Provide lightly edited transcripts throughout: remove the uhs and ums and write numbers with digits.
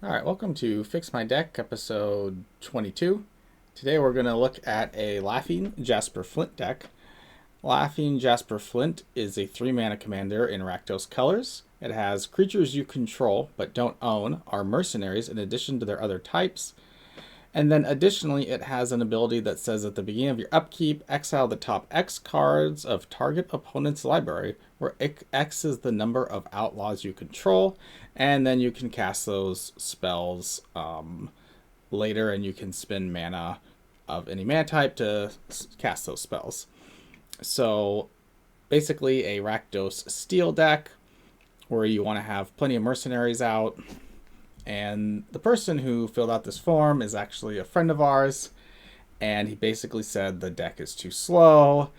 All right, welcome to Fix My Deck, episode 22. Today we're going to look at a Laughing Jasper Flint deck. Laughing Jasper Flint is a 3-mana commander in Rakdos colors. It has creatures you control but don't own are mercenaries in addition to their other types. And then additionally, it has an ability that says at the beginning of your upkeep, exile the top X cards of target opponent's library, where X is the number of outlaws you control, and then you can cast those spells later, and you can spend mana of any mana type to cast those spells. So basically, a Rakdos steel deck where you want to have plenty of mercenaries out. And the person who filled out this form is actually a friend of ours. And he basically said the deck is too slow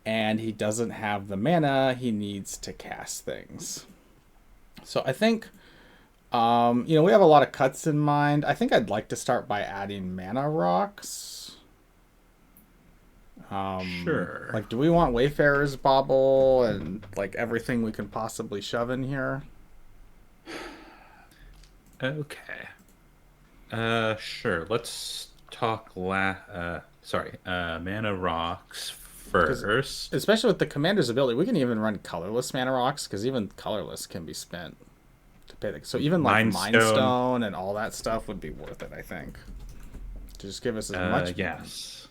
and he doesn't have the mana he needs to cast things. So I think, we have a lot of cuts in mind. I think I'd like to start by adding mana rocks. Sure. Like, do we want Wayfarer's Bauble and like everything we can possibly shove in here? Okay. Sure. Let's talk mana rocks Because first. especially with the commander's ability, we can even run colorless mana rocks because even colorless can be spent to pay. So even like Mind Mind Stone. Stone and all that stuff would be worth it, I think, to just give us as much mana. Yes.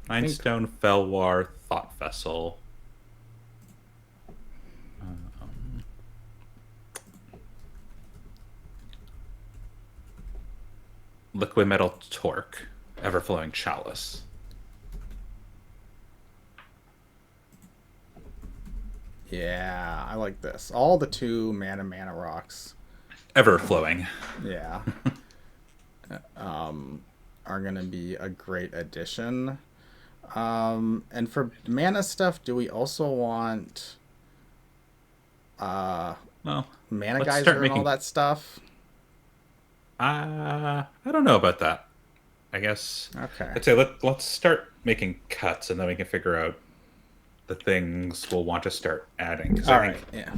I Mind think. Stone, Felwar, Thought Vessel. Um, Liquid Metal Torque. Everflowing Chalice. Yeah, I like this. All the 2 mana rocks. Everflowing. Yeah, are gonna be a great addition. And for mana stuff, do we also want uh Well, mana let's start geyser and all making. that stuff? I don't know about that. I guess Okay. I'd say let's start making cuts and then we can figure out the things we'll want to start adding because I All right. think Yeah.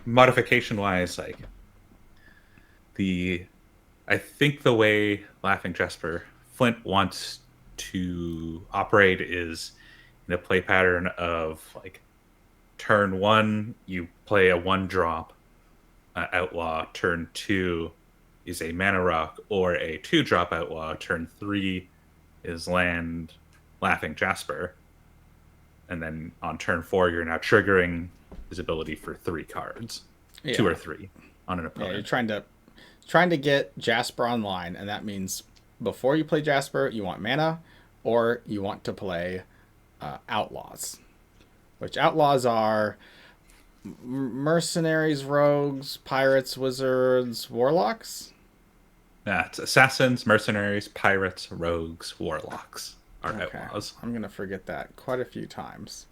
modification wise, like the I think the way Laughing Jasper Flint wants to operate is in a play pattern of like turn one you play a 1 drop outlaw, turn two is a mana rock or a 2 drop outlaw, turn three is land Laughing Jasper, and then on turn four you're now triggering his ability for 3 cards, two Yeah. or three on an Yeah. You're opponent. trying to get Jasper online, and that means before you play Jasper, you want mana, or you want to play outlaws, which outlaws are mercenaries, rogues, pirates, wizards, warlocks. It's assassins, mercenaries, pirates, rogues, warlocks are Okay, outlaws. I'm gonna forget that quite a few times.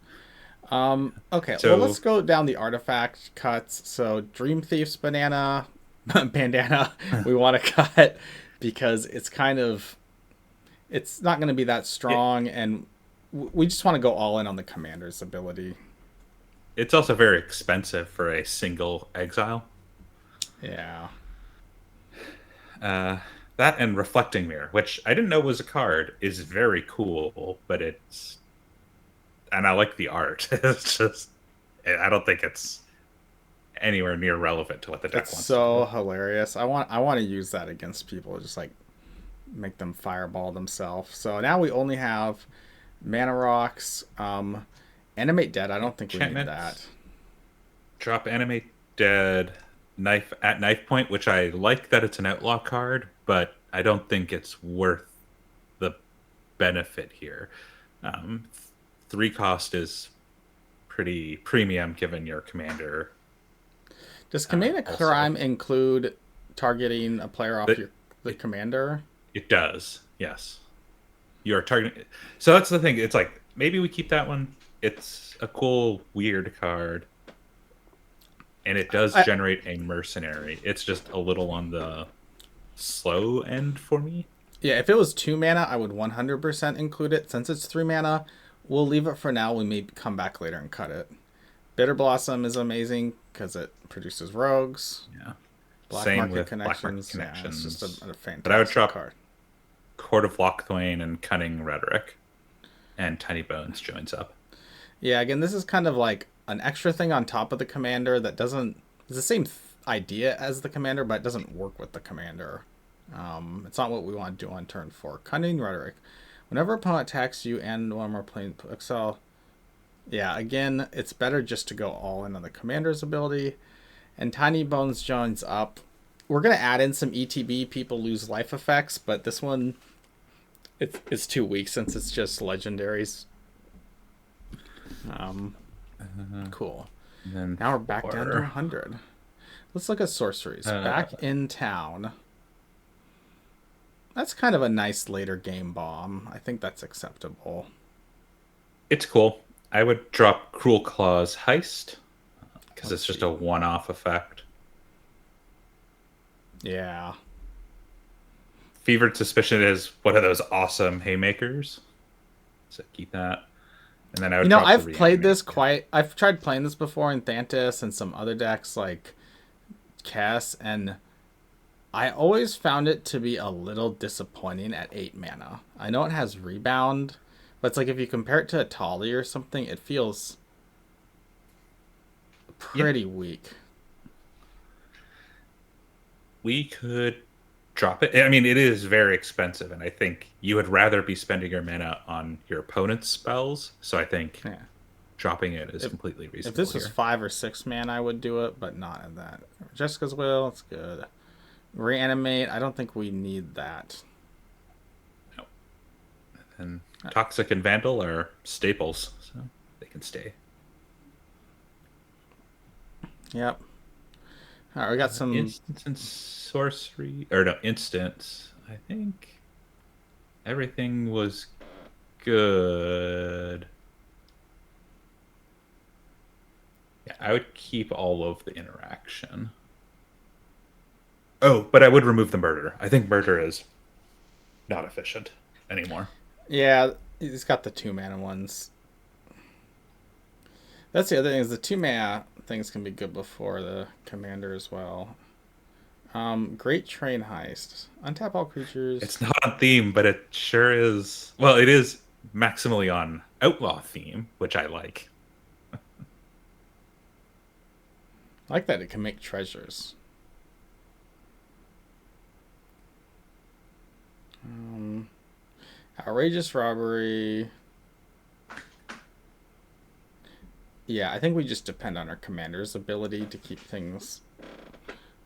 Okay, well, let's So go down the artifact cuts. So Dream Thief's banana bandana we want to cut because it's not going to be that it strong, and we just want to go all in on the commander's ability. it's also very expensive for a single exile. Yeah. Uh, that and Reflecting Mirror, which I didn't know was a card, is very cool, but it's and I like the art. It's just I don't think it's anywhere near relevant to what the It's deck wants to so do. hilarious. I want to use that against people, just like make them fireball themselves. So now we only have mana rocks. Animate Dead. I don't think we need Enchantments, that. drop Animate Dead, knife at knife point, which I like that it's an outlaw card, but I don't think it's worth the benefit here. Um, 3 cost is pretty premium given your commander. Does Command a Also, Crime include targeting a player off but the it commander? it does, yes. You're targeting. So that's the thing. It's like maybe we keep that one. It's a cool weird card, and it does I generate a mercenary. It's just a little on the slow end for me. Yeah, if it was 2 mana, I would 100% include it. Since it's 3 mana, we'll leave it for now. We may come back later and cut it. Bitter Blossom is amazing because it produces rogues. Yeah. Black Same Market with Black Market Connections. Yeah, it's just Connections. a But I would fantastic drop card. Court of Lochthwain and Cunning Rhetoric, and Tiny Bones joins up. Yeah, again, this is kind of like an extra thing on top of the commander that doesn't. It's the same idea as the commander, but it doesn't work with the commander. It's not what we want to do on turn 4. Cunning Rhetoric. Whenever opponent attacks you and one more plane Excel. Yeah, again, it's better just to go all in on the commander's ability. And Tiny Bones joins up. We're going to add in some ETB, people lose life effects, but this one, it's too weak since it's just legendaries. Cool. And then Now we're back down to 100. Let's look at sorceries. Back in town. That's kind of a nice later game bomb. I think that's acceptable. It's cool. I would drop Cruel Claw's Heist because it's just a one-off effect. Yeah. Fevered Suspicion is one of those awesome haymakers. So keep that. And then I would drop I've played this I've tried playing this before in Thantis and some other decks like Kess, and I always found it to be a little disappointing at 8 mana. I know it has rebound, but it's like if you compare it to a Tali or something, it feels pretty weak. We could drop it. I mean, it is very expensive, and I think you would rather be spending your mana on your opponent's spells. So I think dropping it is completely reasonable. If this was 5 or 6 mana, I would do it, but not in that. Jessica's Will, it's good. Reanimate, I don't think we need that. No. And Toxic and Vandal are staples, so they can stay. Yep. All right, we got some instants and sorcery, or no, instants. I think everything was good. Yeah, I would keep all of the interaction. Oh, but I would remove the murder. I think murder is not efficient anymore. Yeah, he's got the 2 mana ones. That's the other thing, is the 2 mana things can be good before the commander as well. Great Train Heist. Untap all creatures. It's not on theme, but it sure is. Well, it is maximally on outlaw theme, which I like. I like that it can make treasures. Outrageous Robbery. Yeah, I think we just depend on our commander's ability to keep things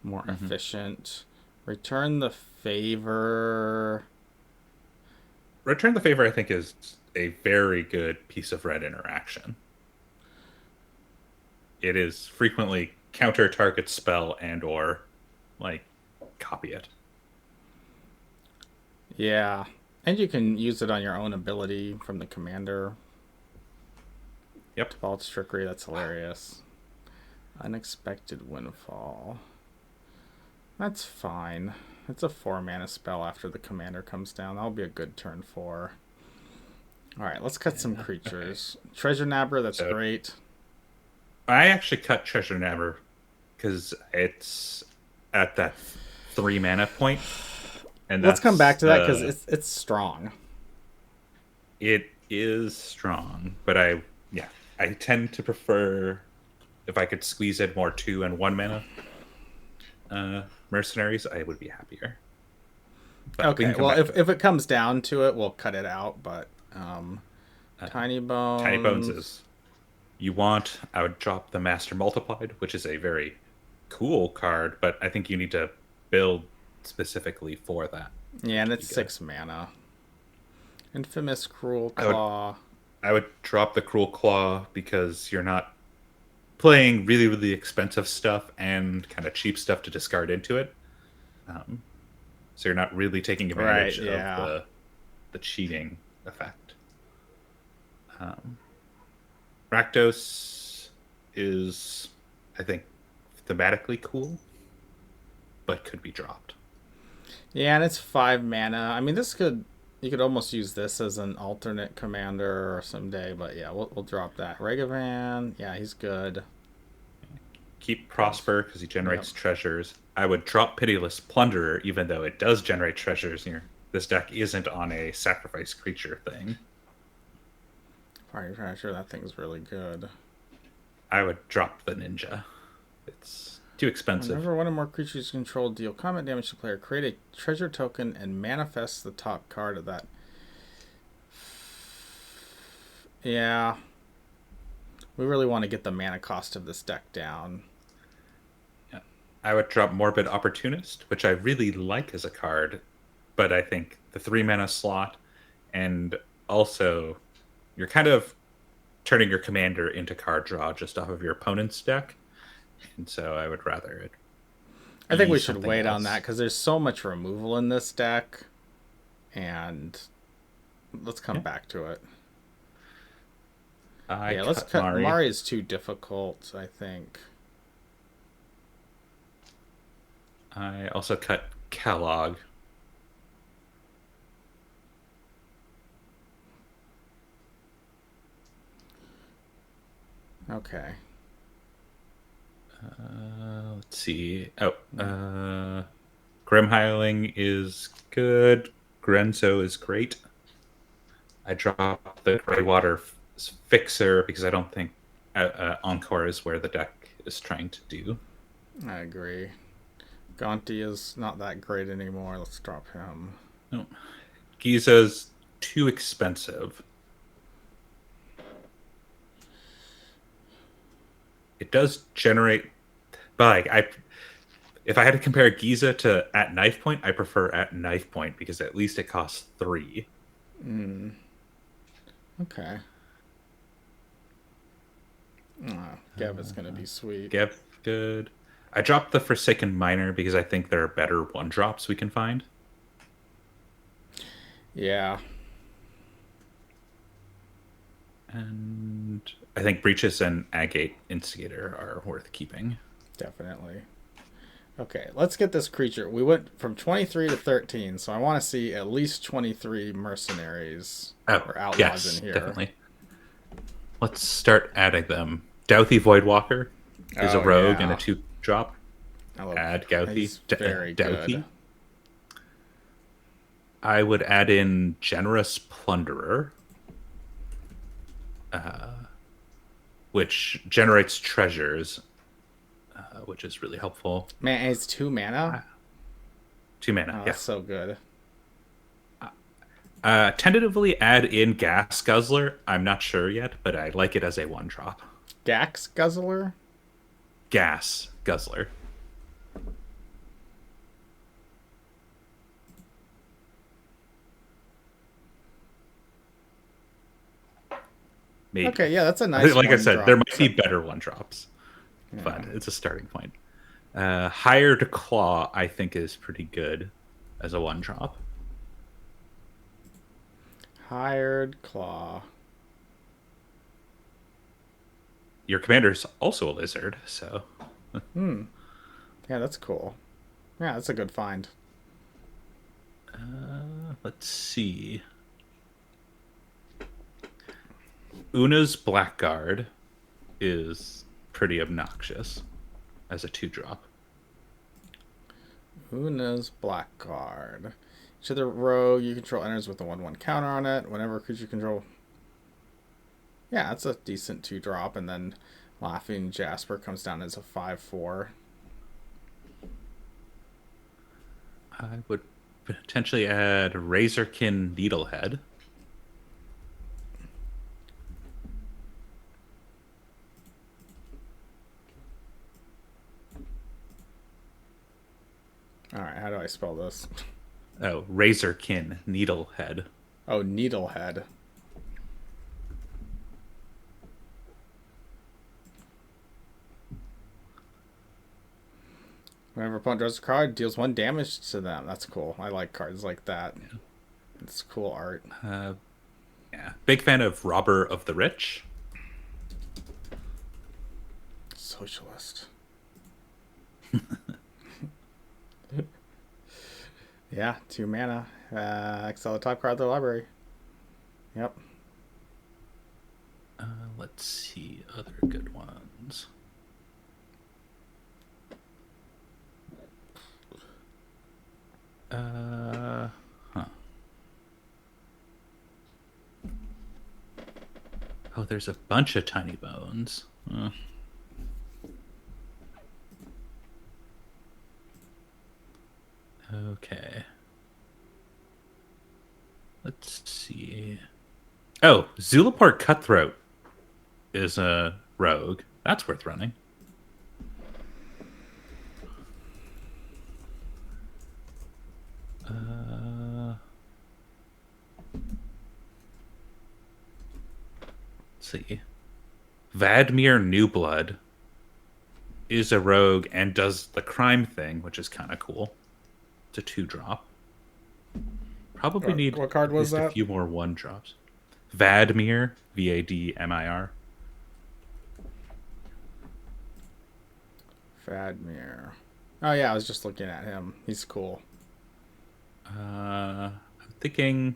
more efficient. Return the Favor. Return the Favor, I think, is a very good piece of red interaction. It is frequently counter target spell and or copy it. Yeah. And you can use it on your own ability from the commander. Yep. Default Trickery, that's hilarious. Unexpected Windfall. That's fine. It's a 4 mana spell after the commander comes down. That'll be a good turn 4. Alright, let's cut some creatures. Okay. Treasure Nabber, that's great. I actually cut Treasure Nabber because it's at that 3 mana point. And let's come back to that because it's strong. It is strong, but I tend to prefer if I could squeeze in more 2 and 1 mana mercenaries, I would be happier. But okay, well, if it comes down to it, we'll cut it out. But Tiny Bones. Tiny Bones is you want. I would drop the Master Multiplied, which is a very cool card, but I think you need to build specifically for that. Yeah, and it's 6 mana. Infamous Cruel Claw. I would drop the Cruel Claw because you're not playing really, really expensive stuff and kind of cheap stuff to discard into it. So you're not really taking advantage of the cheating effect. Rakdos is, I think, thematically cool, but could be dropped. Yeah, and it's 5 mana. I mean, you could almost use this as an alternate commander or someday, but yeah, we'll drop that. Regavan, yeah, he's good. keep Prosper because he generates treasures. I would drop Pitiless Plunderer, even though it does generate treasures. Here, this deck isn't on a sacrifice creature thing. Probably sure that thing's really good. I would drop the Ninja. It's too expensive. Whenever one or more creatures you control deal combat damage to the player, create a treasure token and manifest the top card of that. Yeah. We really want to get the mana cost of this deck down. Yeah. I would drop Morbid Opportunist, which I really like as a card, but I think the 3 mana slot, and also you're kind of turning your commander into card draw just off of your opponent's deck. And so I would rather it. I think we should wait on that because there's so much removal in this deck. And let's come back to it. Let's cut. Mari is too difficult, I think. I also cut Kellogg. Okay. Let's see. Grim Hireling is good. Grenzo is great. I dropped the Greywater Fixer because I don't think Encore is where the deck is trying to do. I agree. Gonti is not that great anymore. Let's drop him. No. Giza's too expensive. It does generate, but if I had to compare Giza to at knife point, I prefer at knife point because at least it costs 3. Okay. Gev is gonna be sweet. Gev, good. I dropped the Forsaken Miner because I think there are better 1-drops we can find. Yeah. And I think Breaches and Agate Instigator are worth keeping. Definitely. Okay, let's get this creature. We went from 23 to 13, so I want to see at least 23 mercenaries or outlaws in here. Definitely. Let's start adding them. Douthie Voidwalker is a rogue and a 2-drop. Add Gouthie. He's very good. I would add in Generous Plunderer, which generates treasures, which is really helpful. Man, it's 2 mana? 2 mana, that's so good. Tentatively add in Gas Guzzler. I'm not sure yet, but I like it as a 1-drop. Gax Guzzler? Gas Guzzler. Maybe. Okay, yeah, that's a nice Like I said, there might be better 1-drops, but it's a starting point. Hired Claw, I think, is pretty good as a 1-drop. Hired Claw. Your commander's also a lizard, so. Yeah, that's cool. Yeah, that's a good find. Let's see. Una's Blackguard is pretty obnoxious as a 2-drop. Una's Blackguard. Each other rogue you control enters with a 1/1 counter on it. Whenever a creature you control. Yeah, that's a decent 2-drop, and then Laughing Jasper comes down as a 5/4. I would potentially add Razorkin Needlehead. Alright, how do I spell this? Oh, Razorkin Needlehead. Oh, Needlehead. Whenever opponent draws a card, deals 1 damage to them. That's cool. I like cards like that. Yeah. It's cool art. Yeah. Big fan of Robber of the Rich. Socialist. Yeah, 2 mana. Exile the top card of the library. Yep. Let's see other good ones. Huh. Oh, there's a bunch of tiny bones. Okay. Let's see. Oh, Zulaport Cutthroat is a rogue. That's worth running. Let's see. Vadmir Newblood is a rogue and does the crime thing, which is kind of cool. It's a 2-drop. Probably need what card at was least a that? few more 1-drops. Vadmir, Vadmir. Vadmir. Oh yeah, I was just looking at him. He's cool. I'm thinking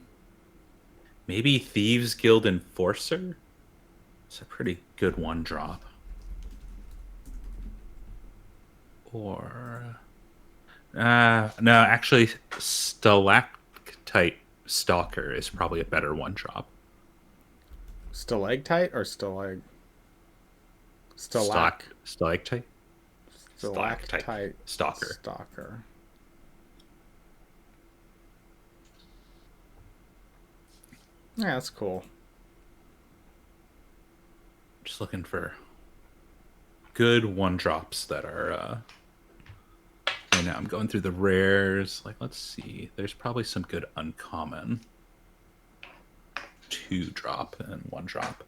maybe Thieves Guild Enforcer. It's a pretty good 1-drop. Or no, actually, Stalactite Stalker is probably a better 1-drop. Stalactite or stalag? Stalactite. Stalactite Stalker. Stalker. Yeah, that's cool. Just looking for good 1-drops that are. Right now I'm going through the rares. Like, let's see. There's probably some good uncommon 2-drop and 1-drop.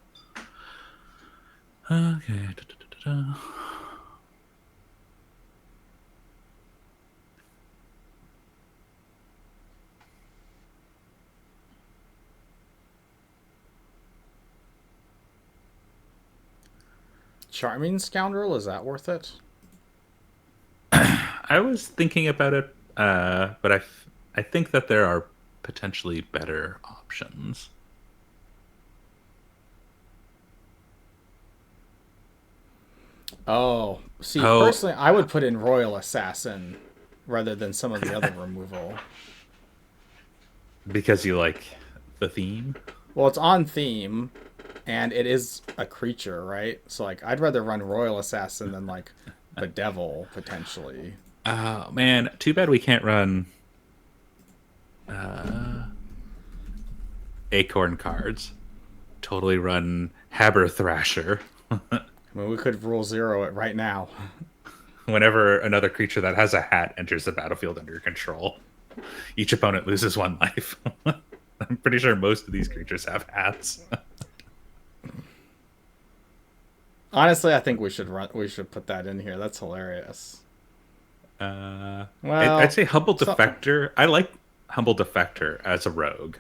Okay. Charming Scoundrel, is that worth it? I was thinking about it, but I think that there are potentially better options. Oh, see, Oh, personally, I would put in Royal Assassin rather than some of the other removal. because you like the theme? Well, it's on theme, and it is a creature, right? So, like, I'd rather run Royal Assassin than, like, Bedevil, potentially. Oh, man. Too bad we can't run Acorn cards. Totally run Haber Thrasher. I mean, we could rule 0 it right now. Whenever another creature that has a hat enters the battlefield under your control, each opponent loses 1 life. I'm pretty sure most of these creatures have hats. Honestly, I think we should put that in here. That's hilarious. Well, I'd say Humble so- Defector. I like Humble Defector as a rogue.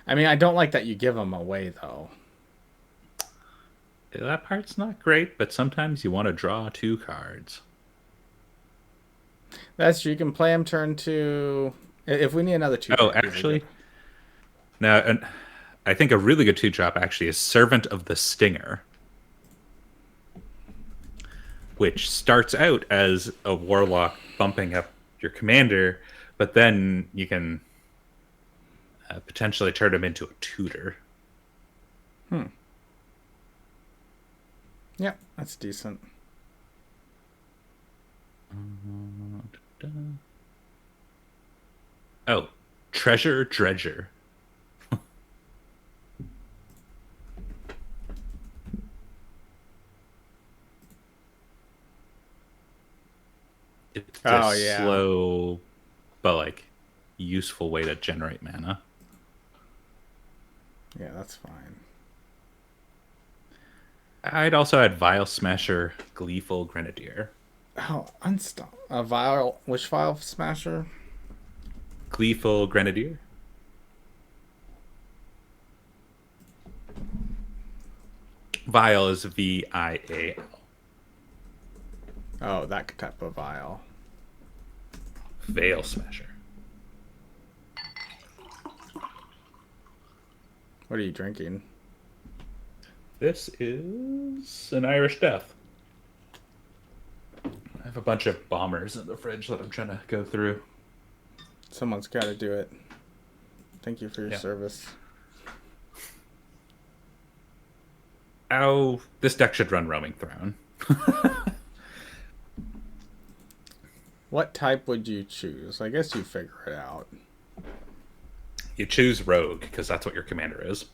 I mean, I don't like that you give them away, though. That part's not great, but sometimes you want to draw 2 cards. That's true. You can play them turn 2. If we need another 2. Oh, actually, now, and I think a really good 2-drop actually is Servant of the Stinger, which starts out as a warlock bumping up your commander, but then you can potentially turn him into a tutor. Yeah, that's decent. Oh, Treasure Dredger. It's a slow, but like useful way to generate mana. Yeah, that's fine. I'd also add Vile Smasher, Gleeful Grenadier. Oh, a Vile. Which Vile Smasher? Gleeful Grenadier. Vile is Vial. Oh, that type of Vile. Veil Smasher. What are you drinking? This is an Irish Death. I have a bunch of bombers in the fridge that I'm trying to go through. Someone's got to do it. Thank you for your Yeah. service. Oh, this deck should run Roaming Throne. What type would you choose? I guess you figure it out. You choose Rogue because that's what your commander is.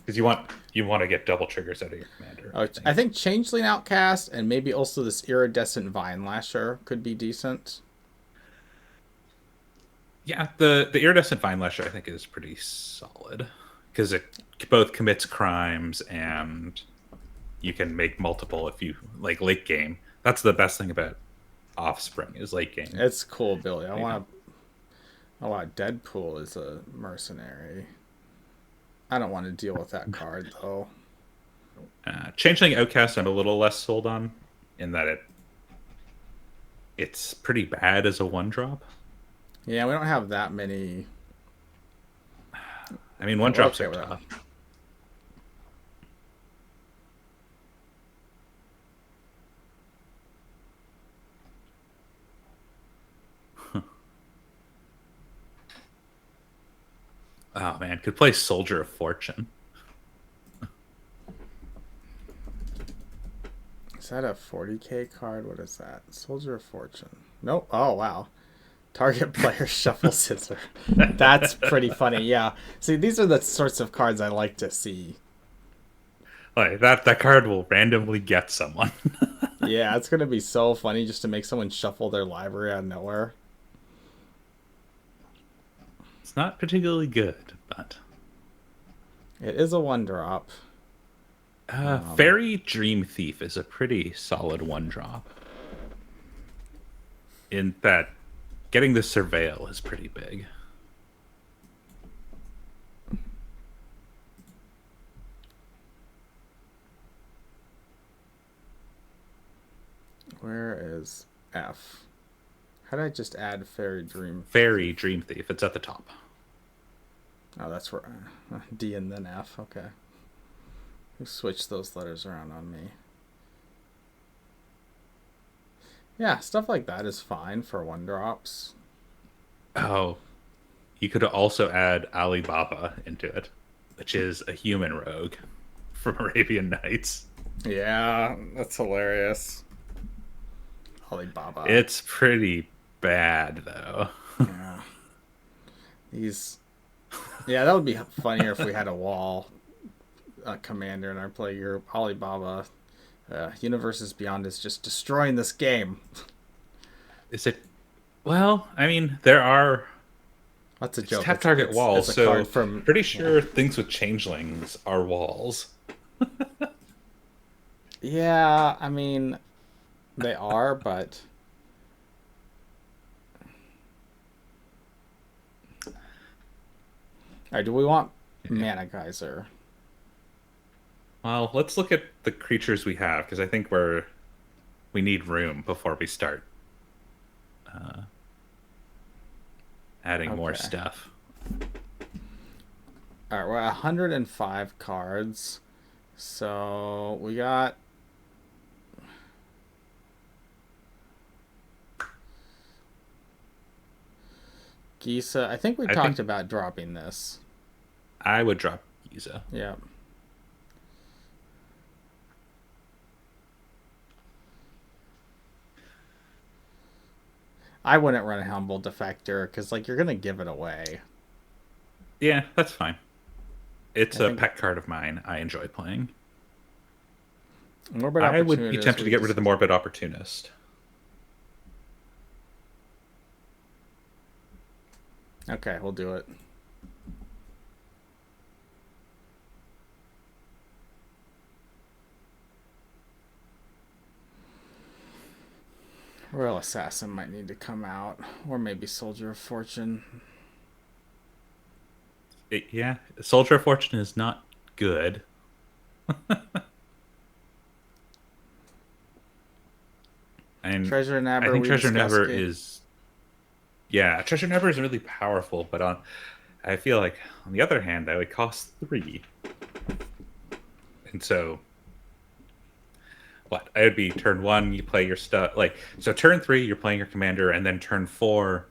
Because you want to get double triggers out of your commander. Oh, I think Changeling Outcast and maybe also this Iridescent Vine Lasher could be decent. Yeah, the Iridescent Vine Lasher I think is pretty solid because it both commits crimes and you can make multiple if you like late game. That's the best thing about Offspring is late game. It's cool, Billy. I want Deadpool as a mercenary. I don't want to deal with that card though. Changeling Outcast I'm a little less sold on in that it's pretty bad as a 1-drop. Yeah, we don't have that many. I mean, 1-drops are tough. Oh man, could play Soldier of Fortune. Is that a 40k card? What is that? Soldier of Fortune. Nope. Oh, wow. Target player shuffle scissor. That's pretty funny. Yeah. See, these are the sorts of cards I like to see. Like that card will randomly get someone. Yeah, it's going to be so funny just to make someone shuffle their library out of nowhere. It's not particularly good, but it is a 1-drop. Fairy Dream Thief is a pretty solid 1-drop. In that, getting the Surveil is pretty big. Where is F? How did I just add Fairy Dream? Fairy Dream Thief. It's at the top. Oh, that's where D and then F. Okay. You switch those letters around on me. Yeah, stuff like that is fine for 1-drops. Oh, you could also add Alibaba into it, which is a human rogue from Arabian Nights. Yeah, that's hilarious. Alibaba. It's pretty bad, though. Yeah. Yeah, that would be funnier if we had a wall commander in our play group. Alibaba. Universes Beyond is just destroying this game. Is it? Well, I mean, there are. That's a joke. Tap target walls, it's a so from, pretty sure things with changelings are walls. Yeah, I mean, they are, but all right, do we want Mana Geyser? Well, let's look at the creatures we have because I think we need room before we start adding more stuff. All right, we're at 105 cards, so we got Gisa. I think we talked about dropping this. I would drop Giza. Yeah. I wouldn't run a Humble Defector because, like, you're gonna give it away. Yeah, that's fine. It's a pet card of mine. I enjoy playing. I would be tempted to get rid of the Morbid Opportunist. Okay, we'll do it. Royal Assassin might need to come out, or maybe Soldier of Fortune. Yeah, Soldier of Fortune is not good. And Treasure Nabber. I think Treasure Nabber is. Yeah, Treasure Nabber is really powerful, but I feel like on the other hand, that would cost 3. And so what? It would be turn 1, you play your stuff. Like, so turn 3, you're playing your commander, and then turn 4,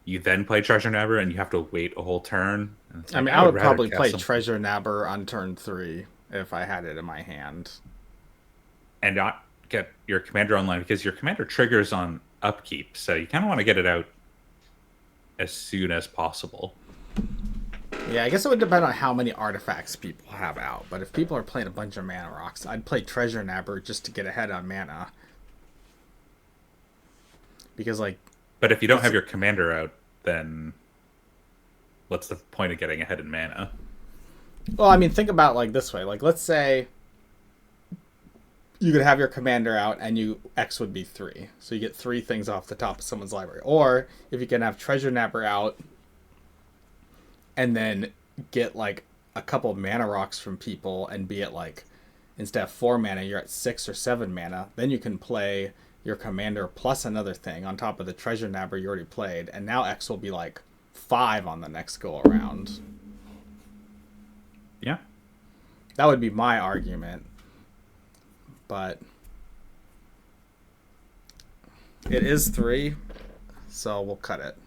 you then play Treasure Nabber, and you have to wait a whole turn. And it's I like, mean, I I would would rather probably cast play something Treasure Nabber on turn 3 if I had it in my hand. and not get your commander online, because your commander triggers on upkeep. So you kind of want to get it out as soon as possible. Yeah, I guess it would depend on how many artifacts people have out. But if people are playing a bunch of mana rocks, I'd play Treasure Nabber just to get ahead on mana. Because, like... But if you don't have your commander out, then what's the point of getting ahead in mana? Well, I mean, think about like this way. Like, let's say you could have your commander out and X would be 3. So you get 3 things off the top of someone's library. Or if you can have Treasure Nabber out and then get like a couple of mana rocks from people and be at like, instead of 4 mana, you're at 6 or 7 mana, then you can play your commander plus another thing on top of the Treasure Nabber you already played, and now X will be like 5 on the next go around. Yeah. That would be my argument. But it is 3, so we'll cut it.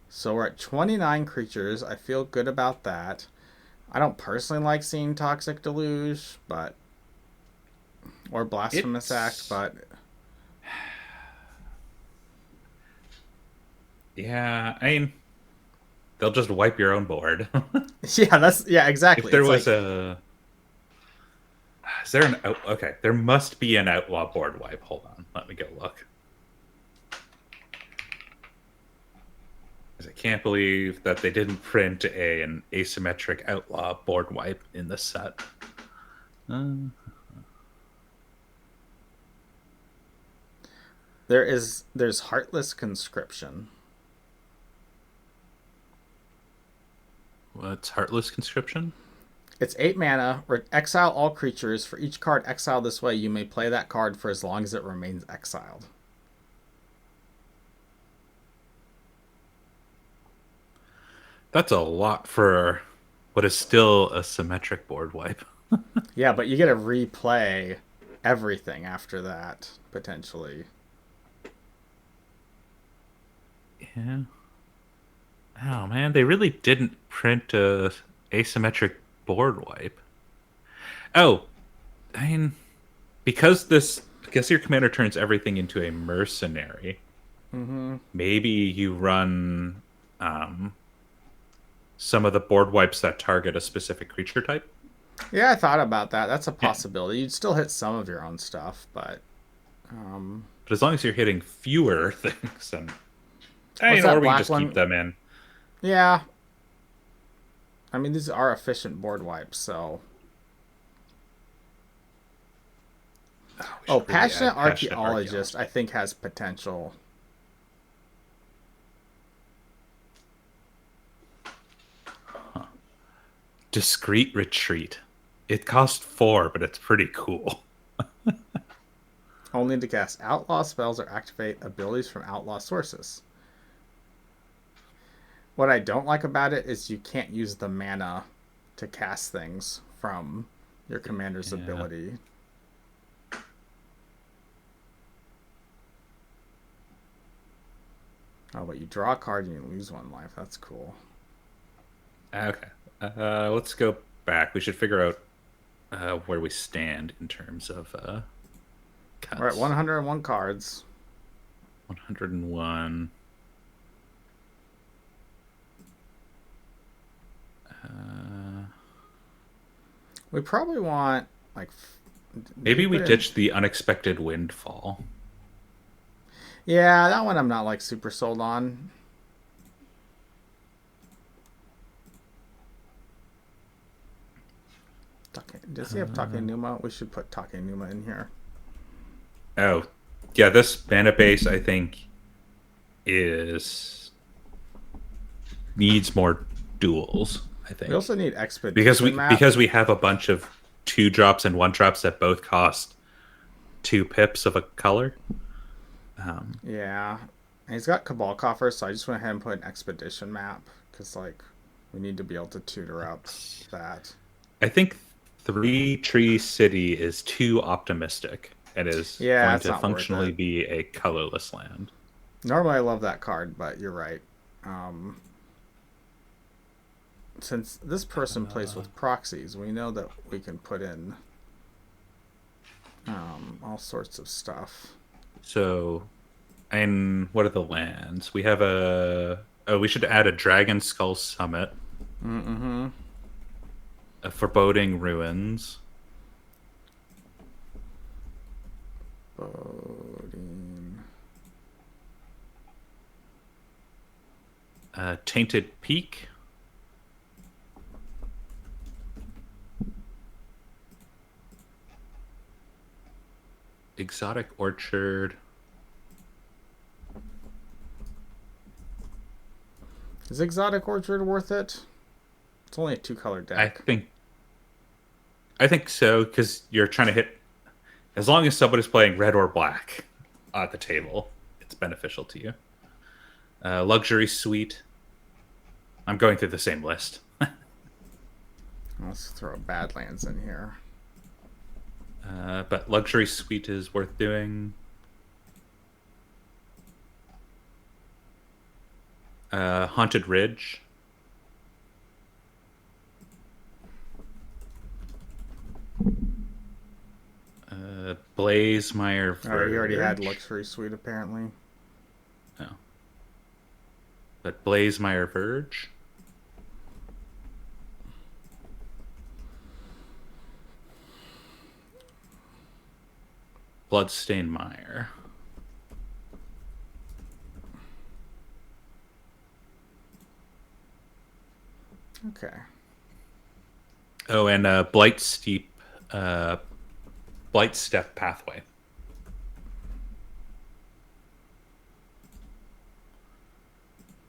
So we're at 29 creatures. I feel good about that. I don't personally like seeing Toxic Deluge, but... or Blasphemous Act, but... yeah, I mean, they'll just wipe your own board. Yeah, exactly. If there was a... Is there an... okay, there must be an outlaw board wipe. Hold on, let me go look. I can't believe that they didn't print an asymmetric outlaw board wipe in the set. There's Heartless Conscription. What's Heartless Conscription? It's 8 mana. Exile all creatures. For each card exiled this way, you may play that card for as long as it remains exiled. That's a lot for what is still a symmetric board wipe. Yeah, but you get to replay everything after that, potentially. Yeah. Oh, man, they really didn't print a asymmetric board wipe. Oh, I mean, because your commander turns everything into a mercenary, maybe you run some of the board wipes that target a specific creature type. Yeah, I thought about that. That's a possibility. You'd still hit some of your own stuff, but... but as long as you're hitting fewer things, then... or we can just keep them in. Yeah. I mean, these are efficient board wipes, so... Passionate Archaeologist, I think, has potential. Discreet Retreat. It costs 4, but it's pretty cool. Only to cast outlaw spells or activate abilities from outlaw sources. What I don't like about it is you can't use the mana to cast things from your commander's ability. Oh, but you draw a card and you lose 1 life. That's cool. Okay. Let's go back. We should figure out where we stand in terms of cuts. We're at 101 cards. 101. We probably want, like... Maybe we ditch the Unexpected Windfall. Yeah, that one I'm not, like, super sold on. Does he have Takenuma? We should put Takenuma in here. Oh, yeah, this mana base, I think, needs more duels, I think. We also need Expedition because we have a bunch of 2-drops and 1-drops that both cost 2 pips of a color. Yeah, And he's got Cabal Coffers, so I just went ahead and put an Expedition map, because, like, we need to be able to tutor up that. I think 3 Tree City is too optimistic and is Yeah, going it's to not worth functionally it. be a colorless land. Normally I love that card, but you're right. Since this person plays with proxies, we know that we can put in all sorts of stuff. So, and what are the lands? We have a. Oh, we should add a Dragon Skull Summit, Mm-hmm. a Foreboding Ruins, Bodine. a Tainted Peak, Exotic Orchard. Is Exotic Orchard worth it? It's only a 2-color I deck. think. I think so because you're trying to hit. As long as somebody's playing red or black at the table, it's beneficial to you. Luxury Suite. I'm going through the same list. Let's throw Badlands in here. But Luxury Suite is worth doing. Haunted Ridge. Blazemeyer Verge. He already had Luxury Suite, apparently. Oh. But Blazemeyer Verge. Bloodstained Mire. Okay. Oh, and Blight Steep, Blight Step Pathway.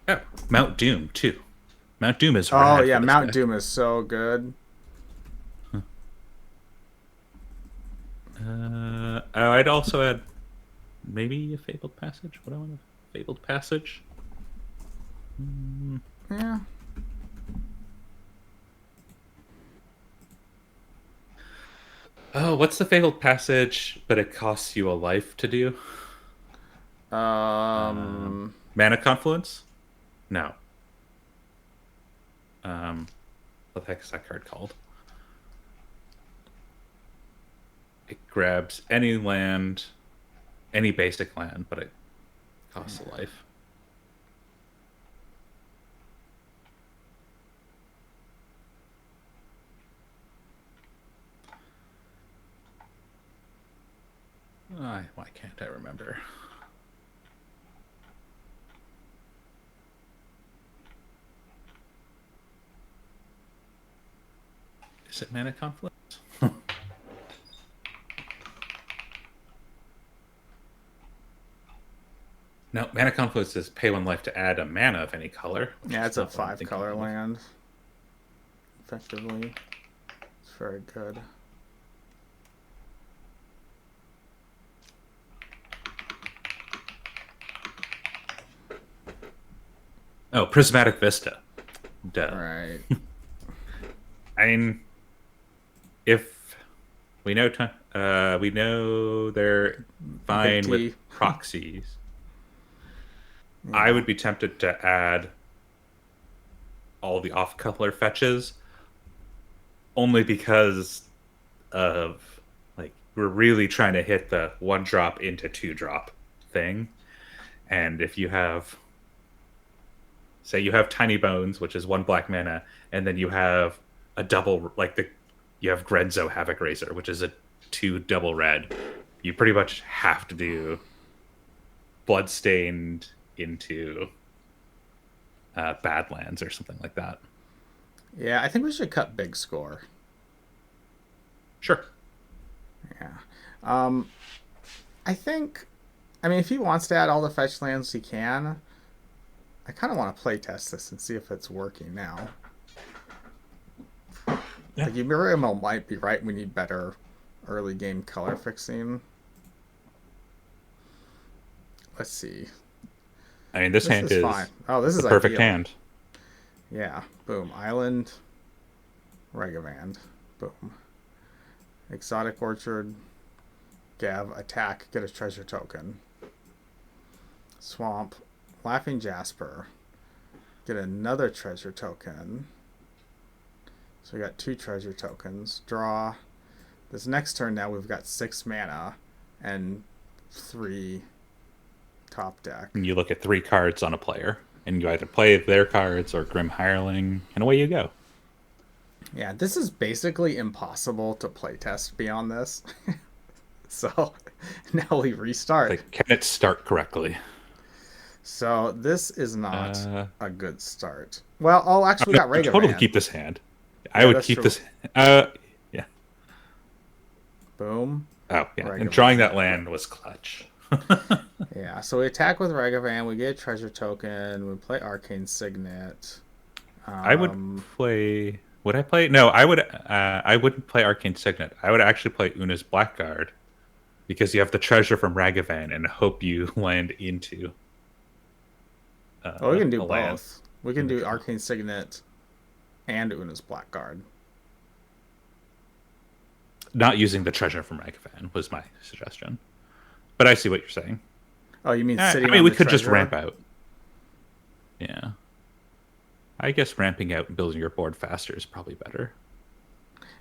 Oh, Mount Doom too. Mount Doom is rad. Oh yeah, for this Mount guy. Doom is so good. I'd also add maybe a Fabled Passage. What do I want? A Fabled Passage. Yeah. Oh, what's the Fabled Passage? But it costs you a life to do. Mana Confluence? No. What the heck is that card called? It grabs any land, any basic land, but it costs a life. Why can't I remember? Is it Mana Confluence? No, Mana Confluence is pay 1 life to add a mana of any color. Yeah, it's a 5-color land. Effectively. It's very good. Oh, Prismatic Vista. Duh. Right. I mean, if we know, we know they're fine with proxies. Yeah. I would be tempted to add all the off-color fetches, only because of we're really trying to hit the 1-drop into 2-drop thing, and if you have. Say you have Tiny Bones, which is 1 black mana, and then you have a double, you have Grenzo Havoc Razor, which is a 2 double red. You pretty much have to do Bloodstained into Badlands or something like that. Yeah, I think we should cut Big Score. Sure. Yeah. I think, if he wants to add all the fetch lands, he can. I kind of want to play test this and see if it's working now. Yeah. Uriel might be right. We need better early game color fixing. Let's see. I mean, this This hand is fine. is Oh, this the is perfect ideal. hand. Yeah. Boom. Island. Regavand. Boom. Exotic Orchard. Gav. Attack. Get a treasure token. Swamp. Laughing Jasper. Get another treasure token. So we got 2 treasure tokens. Draw. This next turn now we've got 6 mana and 3 top deck. And you look at 3 cards on a player, and you either play their cards or Grim Hireling, and away you go. Yeah, this is basically impossible to playtest beyond this. So now we restart. Like, can it start correctly? So this is not a good start. Well, oh, actually, we got I would totally Ragavan. keep this hand. I Yeah, would that's keep true. this. Yeah. Boom. Oh, yeah. And Ragavan. drawing that land was clutch. Yeah, so we attack with Ragavan. We get a treasure token. We play Arcane Signet. I would play. Would I play? No, I would. I wouldn't play Arcane Signet. I would actually play Una's Blackguard because you have the treasure from Ragavan and hope you land into. Well, we can do a land. both. We can do Arcane Signet and Una's Blackguard. Not using the treasure from Ragavan was my suggestion, but I see what you're saying. Oh, you mean I sitting mean, on we the could just treasure? ramp out. Yeah. I guess ramping out and building your board faster is probably better.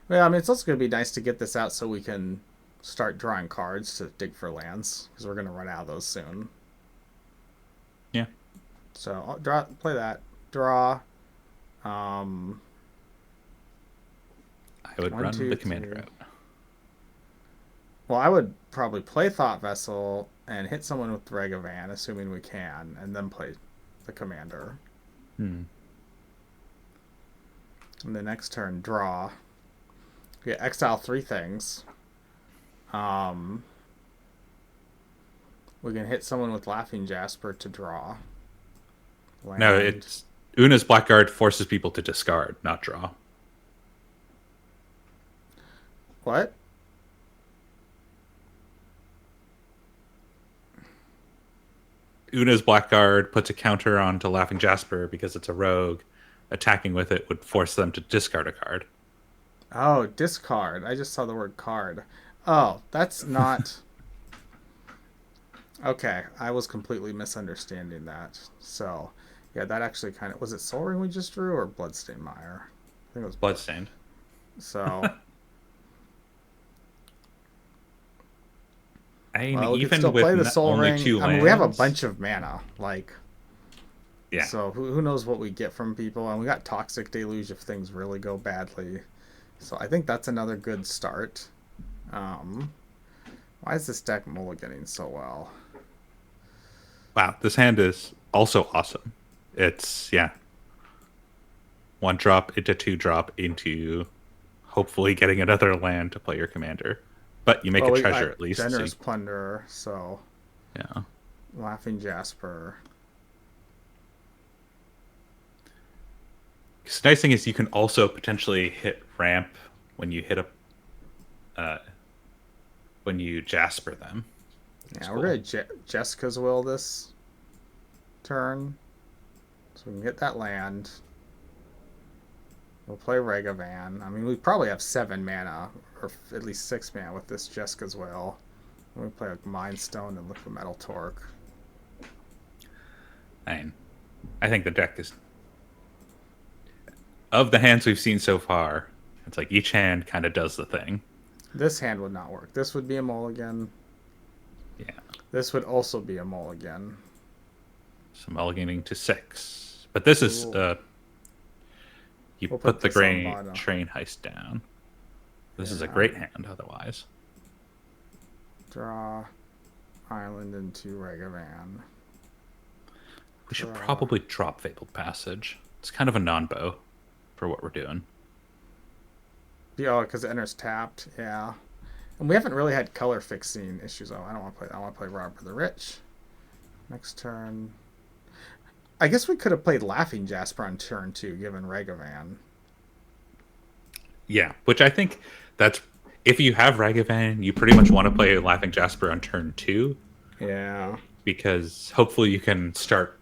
Well, I mean, it's also going to be nice to get this out so we can start drawing cards to dig for lands because we're going to run out of those soon. Yeah. So I'll play that. Draw. Um, I would 1, run 2, the commander 3. out. Well, I would probably play Thought Vessel and hit someone with Ragavan, assuming we can, and then play the commander. Hmm. And the next turn, draw. We exile 3 things. We can hit someone with Laughing Jasper to draw. Land. No, it's Una's Blackguard forces people to discard, not draw. What? Una's Blackguard puts a counter onto Laughing Jasper because it's a rogue. Attacking with it would force them to discard a card. Oh, discard. I just saw the word card. Oh, that's not... Okay, I was completely misunderstanding that. So, yeah, that actually kind of... Was it Soul Ring we just drew or Bloodstained Mire? I think it was Bloodstained. So... I mean, Well, we could even still with play the Soul only Ring. 2 lands, I mean, we have a bunch of mana. Like, Yeah. so who knows what we get from people? And we got Toxic Deluge if things really go badly. So I think that's another good start. Why is this deck mulliganing so well? Wow, this hand is also awesome. It's, yeah. 1 drop into 2 drop into hopefully getting another land to play your commander. But you make a treasure at least. Generous Plunderer, so Yeah. Laughing Jasper. The nice thing is you can also potentially hit ramp when you hit when you Jasper them. Yeah, we're gonna Jessica's Will this turn, so we can get that land. We'll play Ragavan. I mean, we probably have 7 mana, or at least 6 mana with this Jessica's Will. We play like Mind Stone and Liquid Metal Torque. I think the deck is, of the hands we've seen so far, it's like each hand kind of does the thing. This hand would not work. This would be a mulligan. Yeah. This would also be a mulligan. So mulliganing to 6. But this is you We'll put the this on grain bottom. train heist down. This is a Yeah. great hand otherwise. Draw Island into Ragavan. We should probably drop Fabled Passage. It's kind of a non-bow for what we're doing. Oh, because it enters tapped. Yeah. And we haven't really had color fixing issues. Oh, I don't want to play. I want to play Robber the Rich. Next turn. I guess we could have played Laughing Jasper on turn 2, given Ragavan. Yeah, which I think that's, if you have Ragavan, you pretty much want to play Laughing Jasper on turn 2. Yeah. Because hopefully you can start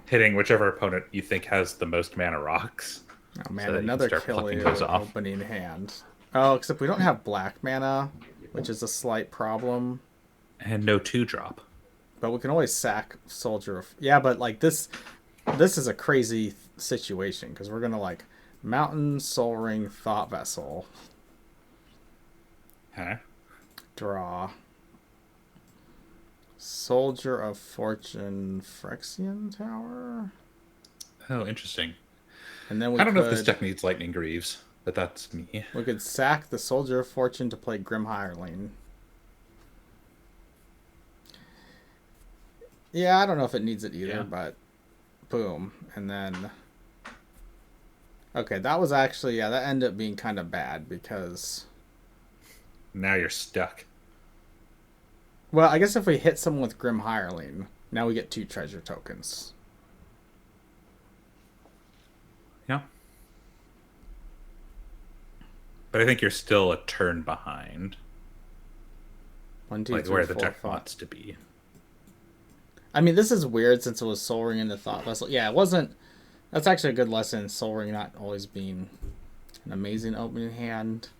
hitting whichever opponent you think has the most mana rocks. Oh man, So that you can another start plucking those killer off. opening hand. Oh, except we don't have black mana, which is a slight problem. And no 2-drop. But we can always sack Soldier of... Yeah, but like this is a crazy situation because we're gonna like Mountain, Soul Ring, Thought Vessel, Huh? draw Soldier of Fortune, Phyrexian Tower, Oh, interesting. and then I don't know if this deck needs Lightning Greaves, but that's me. we could sack the Soldier of Fortune to play Grim Hireling. Yeah, I don't know if it needs it either, but boom. And then... Okay, that was actually... Yeah, that ended up being kind of bad because... Now you're stuck. Well, I guess if we hit someone with Grim Hireling, now we get 2 treasure tokens. Yeah. But I think you're still a turn behind. 1, 2, Like 3, where 4, the deck 5. wants to be. I mean, this is weird since it was Soul Ring into Thought Vessel. Yeah, it wasn't... That's actually a good lesson. Soul Ring not always being an amazing opening hand.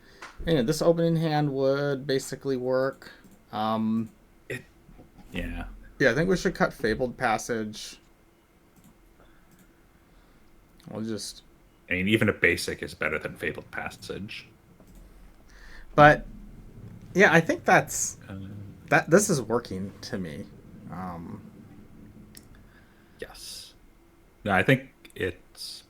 Anyway, this opening hand would basically work. Yeah. Yeah, I think we should cut Fabled Passage. We'll just... I mean, even a basic is better than Fabled Passage. But, yeah, I think that's... This is working to me. Yes. No, I think it's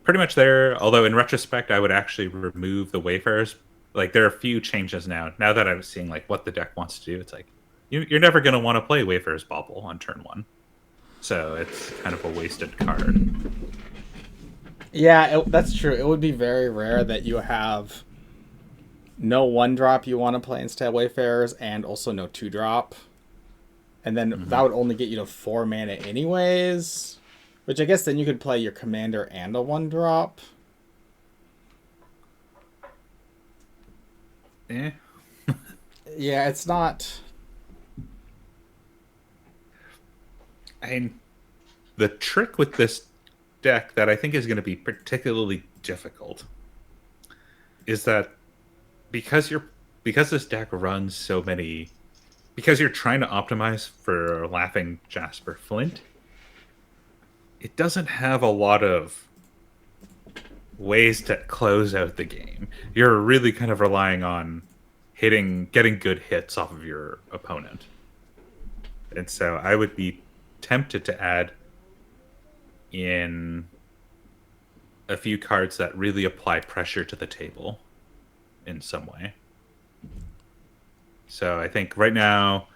pretty much there. Although in retrospect, I would actually remove the Wayfarers. Like there are a few changes now. Now that I'm seeing like what the deck wants to do, it's like you're never going to want to play Wayfarers Bauble on turn 1. So it's kind of a wasted card. Yeah, that's true. It would be very rare that you have no 1-drop you want to play instead of Wayfarers and also no 2-drop. And then that would only get you to 4 mana anyways. Which I guess then you could play your commander and a 1-drop. Eh. Yeah, it's not... I mean, the trick with this deck that I think is going to be particularly difficult is that because this deck runs so many, because you're trying to optimize for Laughing Jasper Flint, it doesn't have a lot of ways to close out the game. You're really kind of relying on getting good hits off of your opponent. And so I would be tempted to add in a few cards that really apply pressure to the table in some way. So I think right now,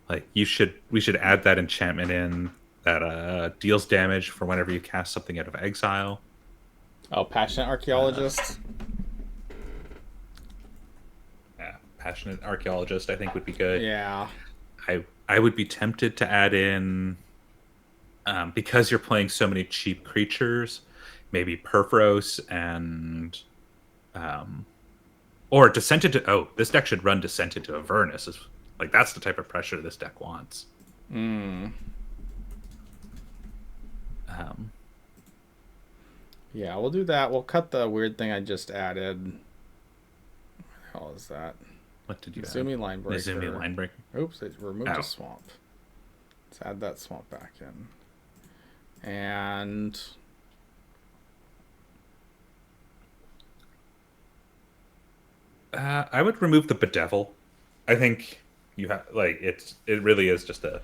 like we should add that enchantment in that deals damage for whenever you cast something out of exile. Oh, Passionate Archaeologist? Yeah, Passionate Archaeologist I think would be good. Yeah. I would be tempted to add in, because you're playing so many cheap creatures, maybe Purphoros and, or Descent into... Oh, this deck should run Descent into Avernus. Like, that's the type of pressure this deck wants. Yeah, we'll do that. We'll cut the weird thing I just added. What the hell is that? What did you add? Izumi Linebreaker. Izumi Linebreaker. Oops, it removed a swamp. Let's add that swamp back in. And... I would remove the Bedevil. I think you have like it really is just a...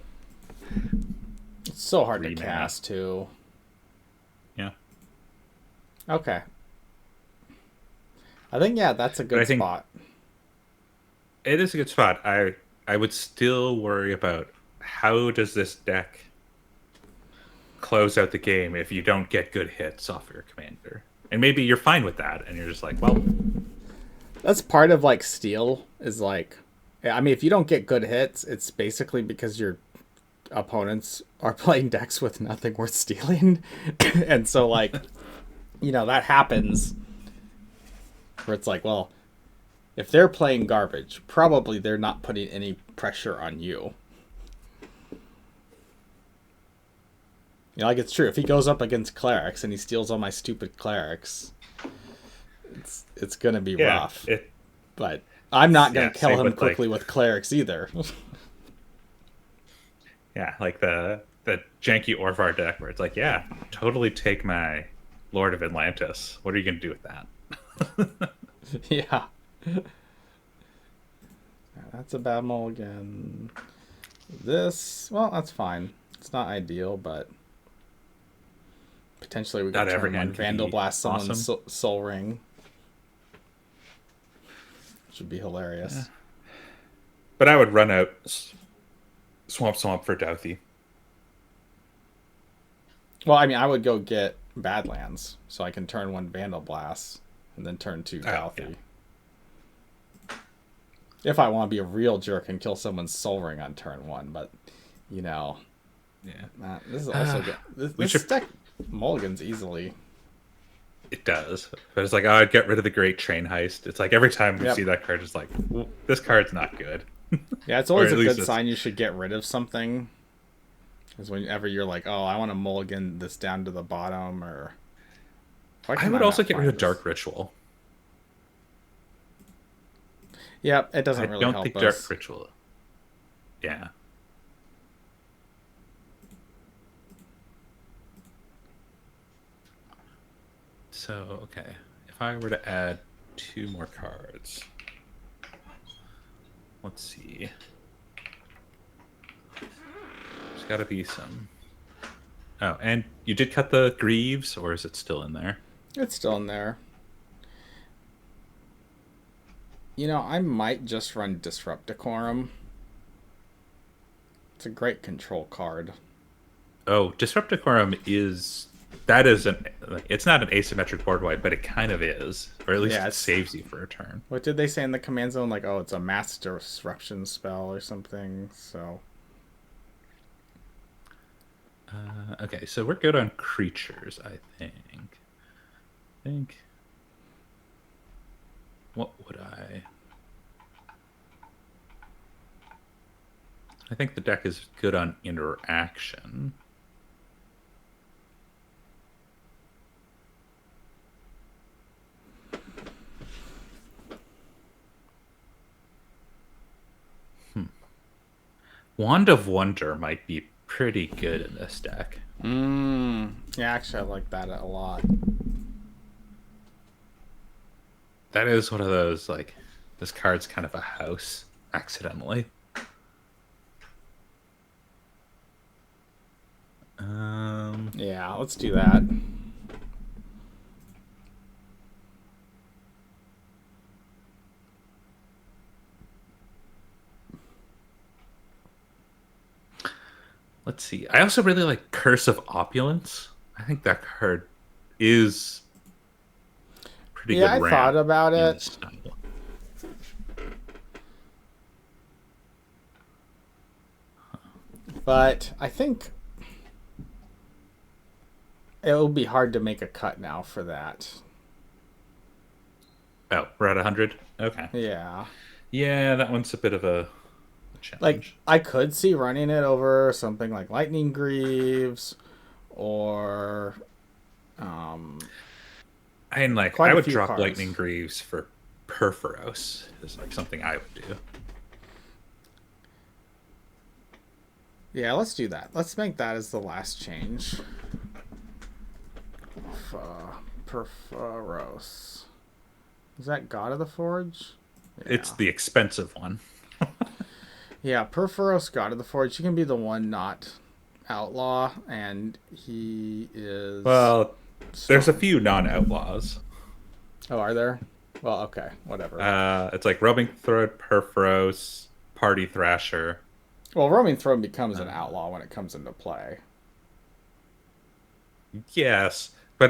It's so hard to 3 mana. cast, too. Yeah. Okay. I think, yeah, that's a good spot. It is a good spot. I would still worry about how does this deck close out the game if you don't get good hits off your commander. And maybe you're fine with that, and you're just like, well... That's part of, like, Steel, is, like... I mean, if you don't get good hits, it's basically because your opponents are playing decks with nothing worth stealing. And so, like, you know, that happens where it's like, well, if they're playing garbage, probably they're not putting any pressure on you. You know, like it's true. If he goes up against clerics and he steals all my stupid clerics, it's gonna be Yeah, rough. But I'm not gonna kill same him with quickly like with clerics either. yeah, like the janky Orvar deck where it's like, yeah, totally take my Lord of Atlantis. What are you gonna do with that? Yeah. That's a bad mulligan. This, well, that's fine. It's not ideal, but potentially we could Not every turn one hand can Vandal be Blast someone's awesome. soul ring. Which would be hilarious. But I would run out Swamp for Douthie. Well, I mean, I would go get Badlands so I can turn one Vandal Blast and then turn two Douthie. Yeah. If I want to be a real jerk and kill someone's soul ring on turn one, but you know, Yeah. this is also good. This deck mulligans easily. It does, but it's like, oh, I'd get rid of the Great Train Heist. It's like every time we see that card, it's like, this card's not good. Yeah, it's always a good sign you should get rid of something. Is whenever you're like, oh, I want to mulligan this down to the bottom, or I would also get rid of Dark Ritual. Yeah, it doesn't really help us. I don't think Dark Ritual. Yeah. So, okay. If I were to add 2 more cards. Let's see. There's got to be some. Oh, and you did cut the Greaves, or is it still in there? It's still in there. You know, I might just run Disrupt Decorum. It's a great control card. Oh, Disrupt Decorum is... That is an... It's not an asymmetric board wide, but it kind of is. Or at least it saves you for a turn. What did they say in the command zone? Like, oh, it's a mass disruption spell or something, so... Okay, so we're good on creatures, I think. What would I think the deck is good on interaction. Wand of Wonder might be pretty good in this deck. Yeah, actually, I like that a lot. That is one of those, like, this card's kind of a house, accidentally. Yeah, let's do that. Let's see. I also really like Curse of Opulence. I think that card is pretty good. Yeah, I thought about it. But I think it will be hard to make a cut now for that. Oh, we're at 100? Okay. Yeah. Yeah, that one's a bit of a challenge. Like, I could see running it over something like Lightning Greaves or... I would drop cards. Lightning Greaves for Perforos. Is like something I would do. Yeah, let's do that. Let's make that as the last change. Perforos. Is that God of the Forge? Yeah. It's the expensive one. Yeah, Perforos, God of the Forge. He can be the one not outlaw, and he is... Well, there's a few non-outlaws. Oh, are there? Well, okay, whatever. It's like Roaming Throne, Perforos, Party Thrasher. Well, Roaming Throne becomes an outlaw when it comes into play. Yes, but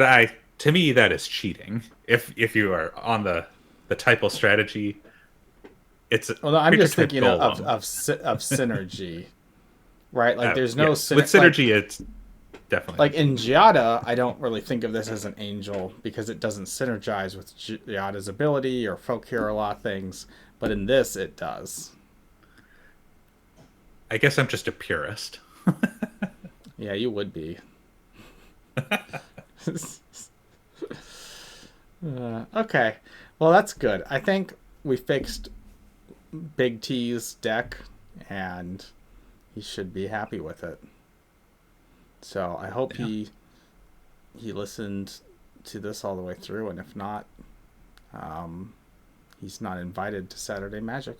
to me that is cheating. If you are on the typo strategy, it's well. No, I'm just thinking of synergy, right? Like there's no with synergy. Like, it's definitely like in Giada. I don't really think of this as an angel because it doesn't synergize with Giada's ability or folk hero law things. But in this, it does. I guess I'm just a purist. Yeah, you would be. Okay. Well, that's good. I think we fixed Big T's deck, and he should be happy with it. So I hope Yeah. he listened to this all the way through, and if not, he's not invited to Saturday Magic.